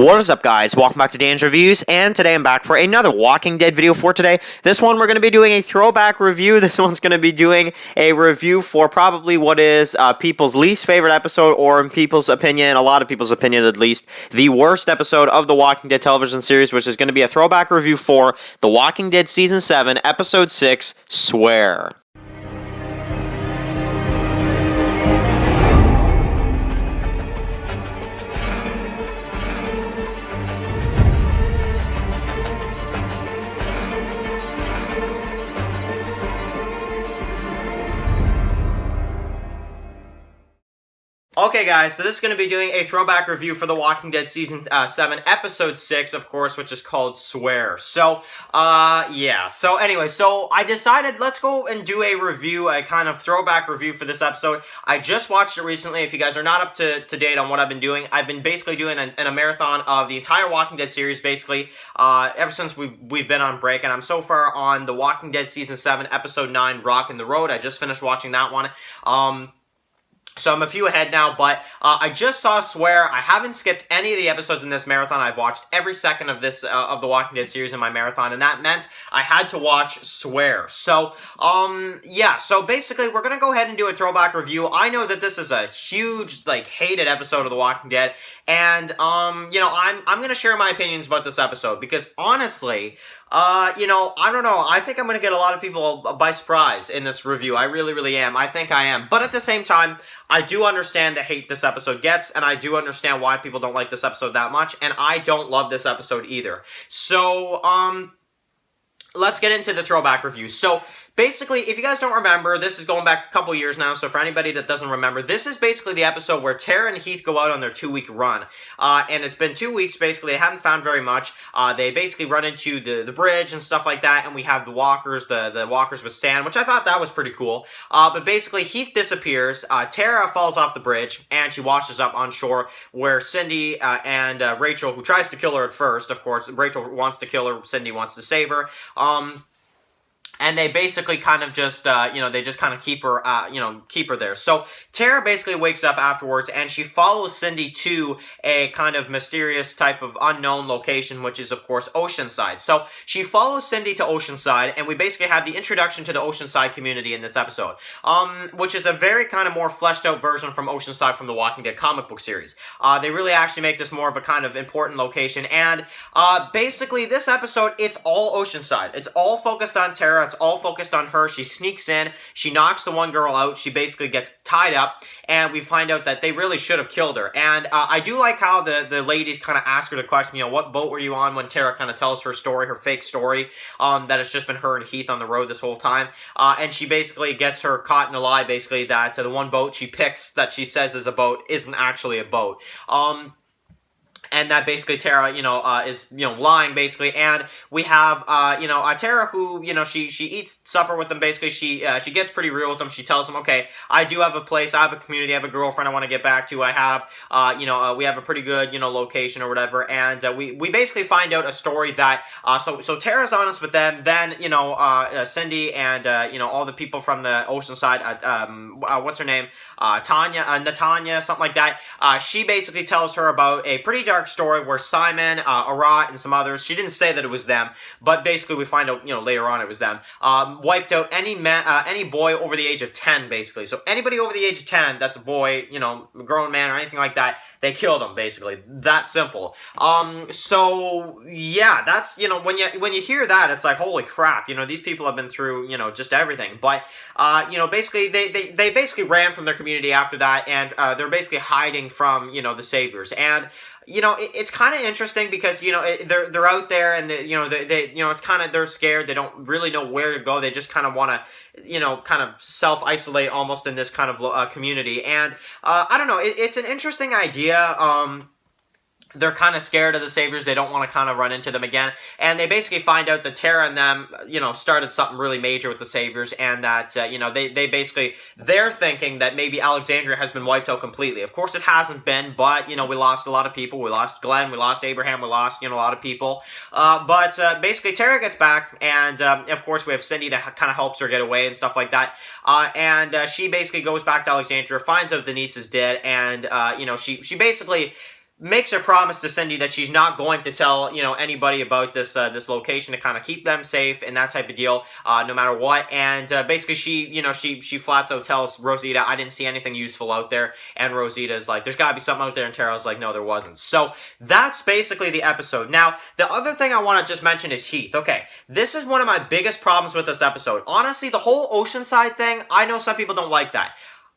What is up, guys? Welcome back to Dan's Reviews, and today I'm back for another Walking Dead video for today. This one we're going to be doing a throwback review. This one's going to be doing a review for probably what is people's least favorite episode, or in people's opinion, a lot of people's opinion at least, the worst episode of the Walking Dead television series, which is going to be a throwback review for The Walking Dead Season 7, Episode 6, Swear. Okay, guys, so this is going to be doing a throwback review for The Walking Dead Season 7, Episode 6, of course, which is called Swear. So, yeah. So, anyway, so I decided let's go and do a review, a kind of throwback review for this episode. I just watched it recently. If you guys are not up to date on what I've been doing, I've been basically doing a marathon of the entire Walking Dead series, basically, ever since we've been on break, and I'm so far on The Walking Dead Season 7, Episode 9, Rockin' the Road. I just finished watching that one. So I'm a few ahead now, but I just saw Swear. I haven't skipped any of the episodes in this marathon. I've watched every second of this of the Walking Dead series in my marathon, and that meant I had to watch Swear. So, yeah. So basically, we're gonna go ahead and do a throwback review. I know that this is a huge, like, hated episode of The Walking Dead, and you know, I'm gonna share my opinions about this episode because honestly, you know, I don't know. I think I'm going to get a lot of people by surprise in this review. I really, really am. I think I am. But at the same time, I do understand the hate this episode gets, and I do understand why people don't like this episode that much, and I don't love this episode either. So, let's get into the throwback review. So, basically, if you guys don't remember, this is going back a couple years now, so for anybody that doesn't remember, this is basically the episode where Tara and Heath go out on their 2-week run. And it's been 2 weeks, basically. They haven't found very much. They basically run into the bridge and stuff like that, and we have the walkers, the walkers with sand, which I thought that was pretty cool. But basically, Heath disappears, Tara falls off the bridge, and she washes up on shore, where Cindy and Rachel, who tries to kill her at first, of course, Rachel wants to kill her, Cindy wants to save her, and they basically kind of just, you know, they just kind of keep her, you know, keep her there. So Tara basically wakes up afterwards, and she follows Cindy to a kind of mysterious type of unknown location, which is, of course, Oceanside. So she follows Cindy to Oceanside, and we basically have the introduction to the Oceanside community in this episode, which is a very kind of more fleshed out version from Oceanside from the Walking Dead comic book series. They really actually make this more of a kind of important location, and basically this episode, it's all Oceanside. It's all focused on Tara. It's all focused on her. She sneaks in, she knocks the one girl out, she basically gets tied up, and we find out that they really should have killed her. And I do like how the ladies kind of ask her the question, you know, what boat were you on, when Tara kind of tells her story, her fake story, that it's just been her and Heath on the road this whole time. And she basically gets her caught in a lie, basically, that the one boat she picks that she says is a boat isn't actually a boat. And that basically Tara, you know, is, you know, lying, basically. And we have, you know, Tara, who, you know, she eats supper with them, basically. She gets pretty real with them. She tells them, okay, I do have a place, I have a community, I have a girlfriend I want to get back to. I have, you know, we have a pretty good, you know, location or whatever. And we basically find out a story that, so Tara's honest with them. Then, you know, Cindy and, you know, all the people from the Oceanside, what's her name? Natanya, something like that. She basically tells her about a pretty dark story where Simon, Arat, and some others, she didn't say that it was them, but basically we find out, you know, later on it was them, wiped out any boy over the age of 10, basically. So anybody over the age of 10, that's a boy, you know, a grown man or anything like that, they killed them, basically. That simple. So, yeah, that's, you know, when you hear that, it's like, holy crap, you know, these people have been through, you know, just everything. But, you know, basically, they basically ran from their community after that, and they're basically hiding from, you know, the Saviors. And, you know, it's kind of interesting because, you know, they're out there, and you know, they you know, it's kind of, they're scared. They don't really know where to go. They just kind of want to, you know, kind of self-isolate almost in this kind of community. And I don't know, it's an interesting idea. They're kind of scared of the Saviors. They don't want to kind of run into them again. And they basically find out that Tara and them, you know, started something really major with the Saviors, and that, you know, they basically, they're thinking that maybe Alexandria has been wiped out completely. Of course, it hasn't been, but, you know, we lost a lot of people. We lost Glenn. We lost Abraham. We lost, you know, a lot of people. But basically, Tara gets back, and, of course, we have Cindy that kind of helps her get away and stuff like that. And she basically goes back to Alexandria, finds out Denise is dead, and, you know, she basically makes her promise to Cindy that she's not going to tell, anybody about this this location to kind of keep them safe and that type of deal, no matter what. And basically, she flats out tells Rosita, I didn't see anything useful out there. And Rosita's like, there's got to be something out there. And Tara's like, no, there wasn't. So that's basically the episode. Now, the other thing I want to just mention is Heath. Okay, this is one of my biggest problems with this episode. Honestly, the whole Oceanside thing, I know some people don't like that.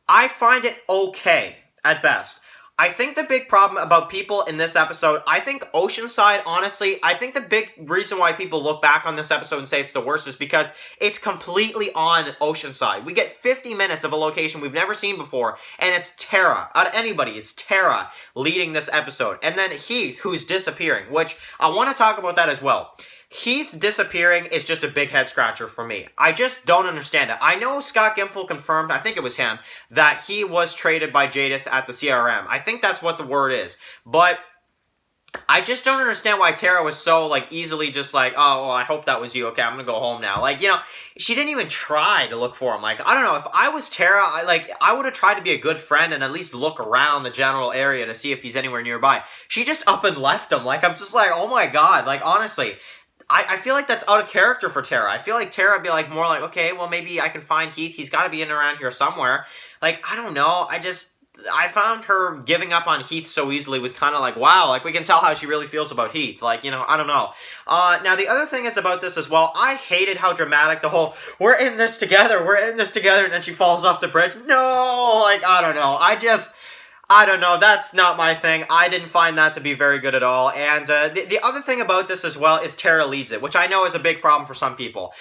I find it okay at best. I think the big problem about people in this episode, I think Oceanside, honestly, I think the big reason why people look back on this episode and say it's the worst is because it's completely on Oceanside. We get 50 minutes of a location we've never seen before, and it's Tara. Out of anybody, it's Tara leading this episode. And then Heath, who's disappearing, which I want to talk about that as well. Heath disappearing is just a big head scratcher for me. I just don't understand it. I know Scott Gimple confirmed, I think it was him, that he was traded by Jadis at the CRM. I think that's what the word is. But I just don't understand why Tara was so, easily just oh, well, I hope that was you. Okay, I'm gonna go home now. She didn't even try to look for him. I don't know, if I was Tara, I would have tried to be a good friend and at least look around the general area to see if he's anywhere nearby. She just up and left him. I'm just oh my god, honestly. I feel like that's out of character for Tara. I feel like Tara would be more okay, well, maybe I can find Heath. He's got to be in around here somewhere. I don't know. I found her giving up on Heath so easily was kind of wow, we can tell how she really feels about Heath. I don't know. Now, the other thing is about this as well, I hated how dramatic the whole, we're in this together, and then she falls off the bridge. No, I don't know. I don't know, that's not my thing. I didn't find that to be very good at all. And the other thing about this as well is Tara leads it, which I know is a big problem for some people.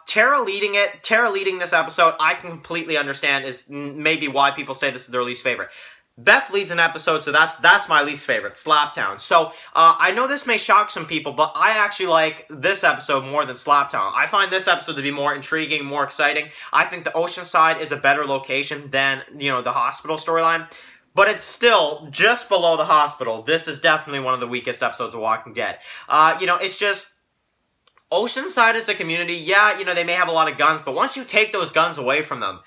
Tara leading this episode, I can completely understand is maybe why people say this is their least favorite. Beth leads an episode, so that's my least favorite, Slaptown. So, I know this may shock some people, but I actually like this episode more than Slaptown. I find this episode to be more intriguing, more exciting. I think the Oceanside is a better location than, the hospital storyline. But it's still just below the hospital. This is definitely one of the weakest episodes of Walking Dead. It's just, Oceanside as a community, yeah, they may have a lot of guns, but once you take those guns away from them,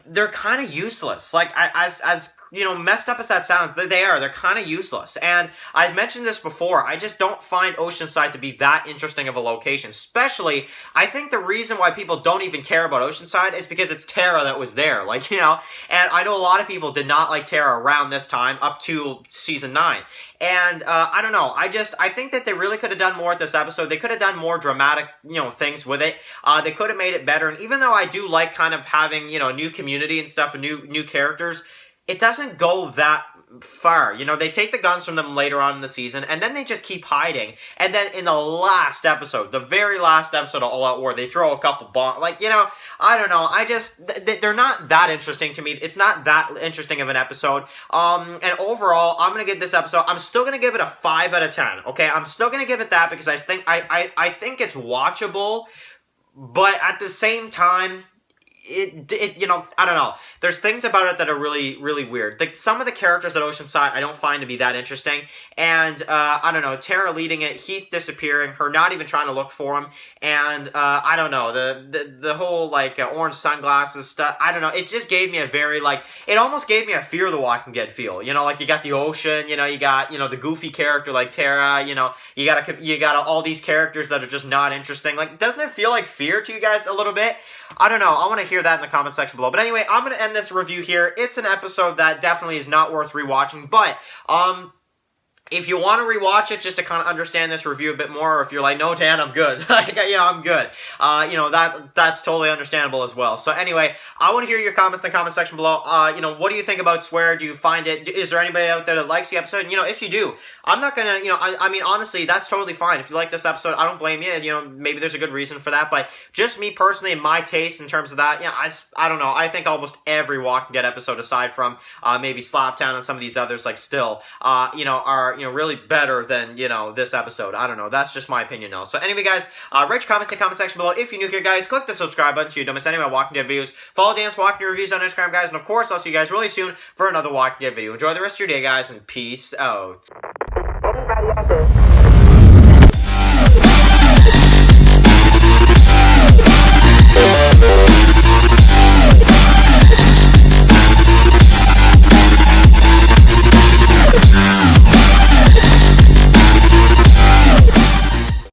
they're kind of useless. As messed up as that sounds, they're kind of useless. And I've mentioned this before, I just don't find Oceanside to be that interesting of a location. Especially, I think the reason why people don't even care about Oceanside is because it's Tara that was there. And I know a lot of people did not like Tara around this time, up to season 9. And, I don't know, I think that they really could have done more with this episode. They could have done more dramatic, things with it. They could have made it better. And even though I do like kind of having, a new community and stuff and new characters, it doesn't go that far. They take the guns from them later on in the season, and then they just keep hiding. And then in the last episode, the very last episode of All Out War, they throw a couple bombs. I don't know. They're not that interesting to me. It's not that interesting of an episode. And overall, I'm going to give this episode, I'm still going to give it a 5 out of 10. Okay, I'm still going to give it that because I think it's watchable, but at the same time, I don't know. There's things about it that are really, really weird. Some of the characters at Oceanside I don't find to be that interesting. And, I don't know, Tara leading it, Heath disappearing, her not even trying to look for him. And, I don't know, the whole, orange sunglasses stuff, I don't know. It just gave me a very, it almost gave me a Fear the Walking Dead feel. You got the ocean, you got, the goofy character like Tara, you got all these characters that are just not interesting. Doesn't it feel like Fear to you guys a little bit? I don't know. I want to hear that in the comment section below. But anyway, I'm going to end this review here. It's an episode that definitely is not worth rewatching. But, if you want to rewatch it just to kind of understand this review a bit more, or if you're like, no, Dan, I'm good. I'm good. That's totally understandable as well. So anyway, I want to hear your comments in the comment section below. What do you think about Swear? Do you find it, is there anybody out there that likes the episode? And, if you do, I'm not gonna, I mean, honestly, that's totally fine. If you like this episode, I don't blame you. Maybe there's a good reason for that, but just me personally and my taste in terms of that, I don't know. I think almost every Walking Dead episode, aside from, maybe Slaptown and some of these others, still, are, really better than, this episode. I don't know. That's just my opinion, though. So anyway, guys, rate your comments in the comment section below. If you're new here, guys, click the subscribe button so you don't miss any of my Walking Dead videos. Follow Dan's Walking Dead reviews on Instagram, guys. And of course, I'll see you guys really soon for another Walking Dead video. Enjoy the rest of your day, guys, and peace out. Anybody out there?